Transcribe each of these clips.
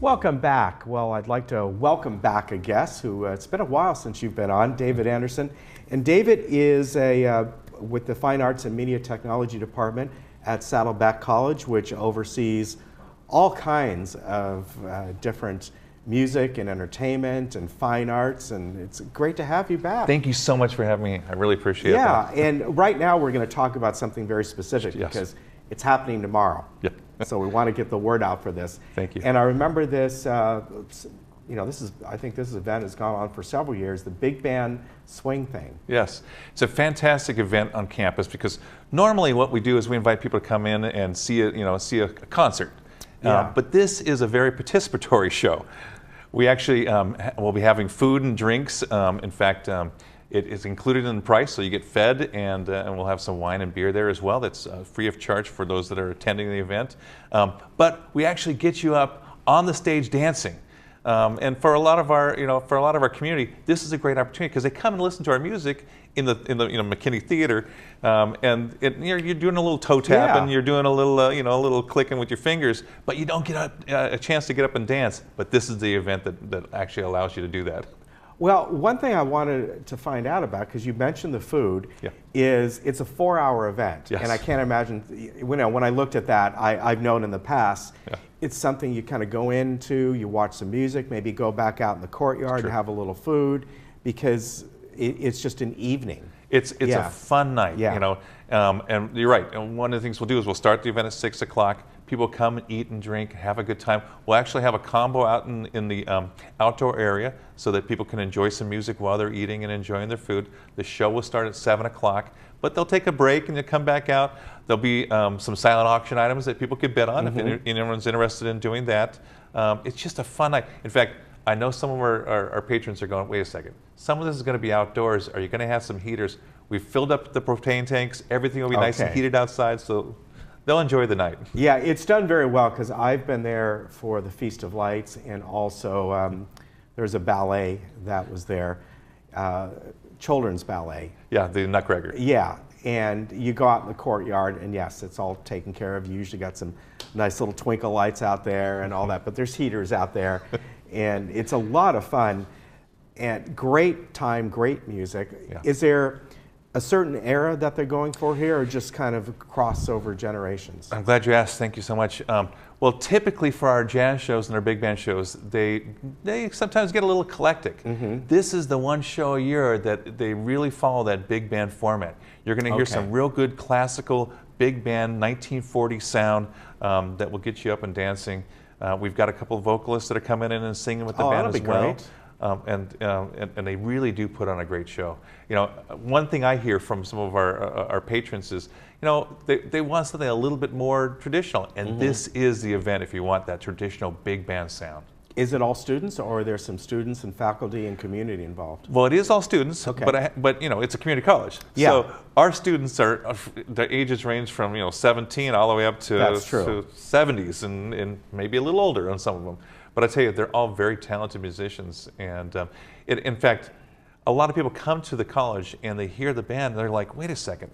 Welcome back. Well, I'd like to welcome back a guest who, it's been a while since you've been on, David Anderson. And David is with the Fine Arts and Media Technology Department at Saddleback College, which oversees all kinds of different music and entertainment and fine arts, and it's great to have you back. Thank you so much for having me. I really appreciate it. Yeah, and right now we're going to talk about something very specific because it's happening tomorrow. Yeah. So we want to get the word out for this. Thank you. And I remember this, I think this event has gone on for several years, the Big Band Swing thing. Yes, it's a fantastic event on campus because normally what we do is we invite people to come in and see a concert. Yeah. But this is a very participatory show. We actually will be having food and drinks. In fact, it is included in the price, so you get fed, and we'll have some wine and beer there as well. That's free of charge for those that are attending the event. But we actually get you up on the stage dancing. And for a lot of our community, this is a great opportunity because they come and listen to our music in the McKinney Theater, and you're doing a little toe tap and you're doing a little clicking with your fingers, but you don't get a chance to get up and dance. But this is the event that actually allows you to do that. Well, one thing I wanted to find out about, because you mentioned the food, is it's a 4-hour event. Yes. And I can't imagine, when I looked at that, I've known in the past, it's something you kind of go into, you watch some music, maybe go back out in the courtyard and have a little food, because it's just an evening. It's a fun night, and you're right. And one of the things we'll do is we'll start the event at 6 o'clock. People come and eat and drink, have a good time. We'll actually have a combo out in the outdoor area so that people can enjoy some music while they're eating and enjoying their food. The show will start at 7 o'clock, but they'll take a break and they'll come back out. There'll be some silent auction items that people could bid on if anyone's interested in doing that. It's just a fun night. In fact, I know some of our patrons are going, wait a second, some of this is going to be outdoors. Are you going to have some heaters? We've filled up the propane tanks. Everything will be nice and heated outside, so they'll enjoy the night. Yeah, it's done very well because I've been there for the Feast of Lights, and also there's a ballet that was there, children's ballet. Yeah, the Nutcracker. Yeah, and you go out in the courtyard, and yes, it's all taken care of. You usually got some nice little twinkle lights out there and all that, but there's heaters out there, and it's a lot of fun, and great time, great music. Yeah. Is there a certain era that they're going for here, or just kind of crossover generations? I'm glad you asked. Thank you so much. Well, typically for our jazz shows and our big band shows, they sometimes get a little eclectic. This is the one show a year that they really follow that big band format. You're going to hear some real good classical big band 1940 sound that will get you up and dancing. We've got a couple of vocalists that are coming in and singing with the band as well. Great. And they really do put on a great show. One thing I hear from some of our patrons is, they want something a little bit more traditional, and this is the event if you want that traditional big band sound. Is it all students, or are there some students and faculty and community involved? Well, it is all students, but it's a community college. Yeah. So our students their ages range from 17 all the way up to 70s and maybe a little older on some of them. But I tell you, they're all very talented musicians, and in fact, a lot of people come to the college and they hear the band and they're like, wait a second,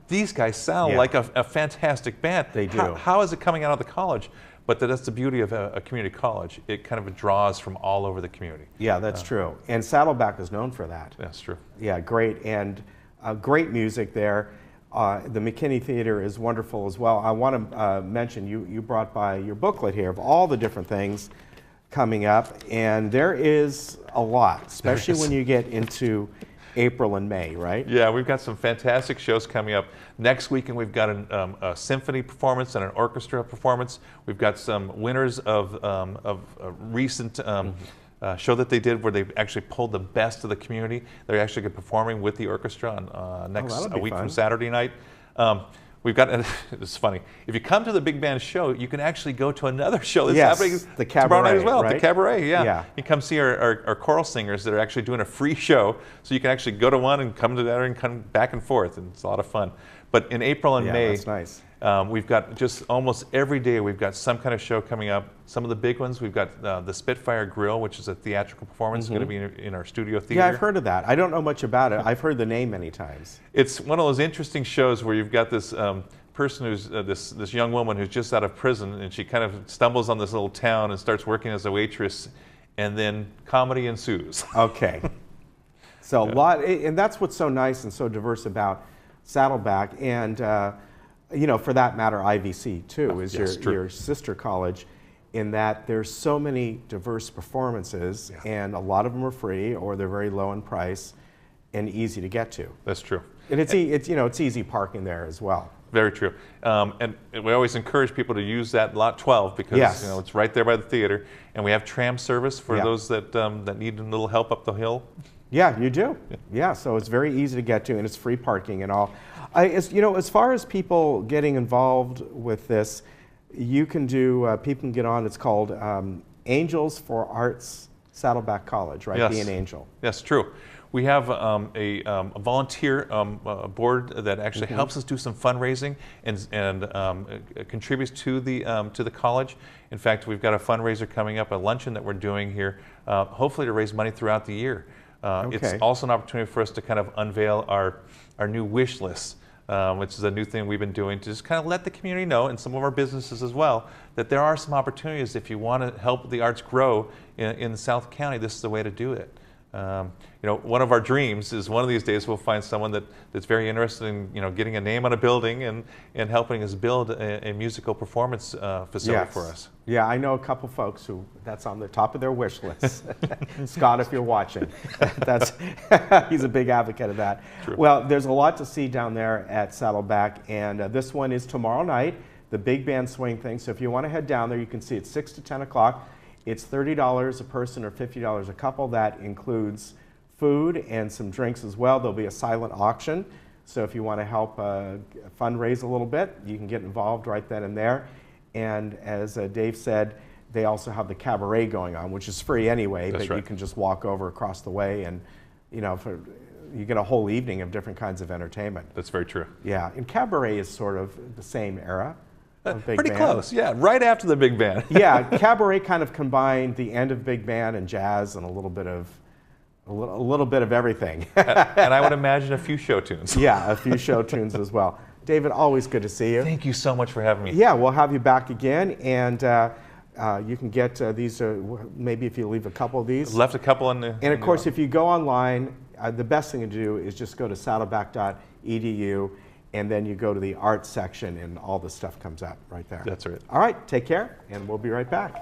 these guys sound like a fantastic band. They do. How is it coming out of the college? But that's the beauty of a community college. It kind of draws from all over the community. Yeah, that's true. And Saddleback is known for that. That's true. Yeah, great. And great music there. The McKinney Theater is wonderful as well. I want to mention, you brought by your booklet here of all the different things coming up, and there is a lot, especially when you get into April and May, right? Yeah, we've got some fantastic shows coming up. Next weekend we've got a symphony performance and an orchestra performance. We've got some winners of a recent show that they did where they actually pulled the best of the community. They're actually performing with the orchestra on a week from Saturday night. We've got, it's funny, if you come to the big band show, you can actually go to another show that's happening the cabaret, tomorrow night as well. Right? The cabaret, You come see our choral singers that are actually doing a free show, so you can actually go to one and come to the other and come back and forth, and it's a lot of fun. But in April and May, that's nice. We've got just almost every day we've got some kind of show coming up. Some of the big ones, we've got the Spitfire Grill, which is a theatrical performance, going to be in our studio theater. Yeah, I've heard of that. I don't know much about it. I've heard the name many times. It's one of those interesting shows where you've got this person who's this young woman who's just out of prison, and she kind of stumbles on this little town and starts working as a waitress, and then comedy ensues. Okay. So a lot, and that's what's so nice and so diverse about Saddleback, and you know, for that matter, IVC too, is your sister college, in that there's so many diverse performances, and a lot of them are free or they're very low in price and easy to get to. That's true. And it's you know, it's easy parking there as well. Very true. And we always encourage people to use that lot 12 because you know, it's right there by the theater, and we have tram service for those that that need a little help up the hill. Yeah, you do. Yeah, so it's very easy to get to, and it's free parking and all. You know, as far as people getting involved with this, you can do, people can get on, it's called Angels for Arts Saddleback College, right? Yes. Be an angel. Yes, true. We have a volunteer board that actually helps us do some fundraising and contributes to the college. In fact, we've got a fundraiser coming up, a luncheon that we're doing here, hopefully to raise money throughout the year. It's also an opportunity for us to kind of unveil our new wish list, which is a new thing we've been doing to just kind of let the community know, and some of our businesses as well, that there are some opportunities if you want to help the arts grow in South County. This is the way to do it. You know, one of our dreams is one of these days we'll find someone that's very interested in, you know, getting a name on a building and helping us build a musical performance facility for us. Yeah, I know a couple folks who that's on the top of their wish list. Scott, if you're watching, he's a big advocate of that. True. Well, there's a lot to see down there at Saddleback, and this one is tomorrow night, the big band swing thing. So if you want to head down there, you can see it 6 to 10 o'clock. It's $30 a person or $50 a couple. That includes food and some drinks as well. There'll be a silent auction. So if you want to help fundraise a little bit, you can get involved right then and there. And as Dave said, they also have the cabaret going on, which is free anyway, but you can just walk over across the way, and you know, you get a whole evening of different kinds of entertainment. That's very true. Yeah, and cabaret is sort of the same era. Pretty close, yeah, right after the big band. Yeah, cabaret kind of combined the end of big band and jazz and a little bit of everything. And I would imagine a few show tunes. Yeah, a few show tunes as well. David, always good to see you. Thank you so much for having me. Yeah, we'll have you back again, and you can get these, maybe if you leave a couple of these. Left a couple in the... And of course, if you go online, the best thing to do is just go to saddleback.edu, and then you go to the arts section, and all the stuff comes up right there. That's right. All right, take care, and we'll be right back.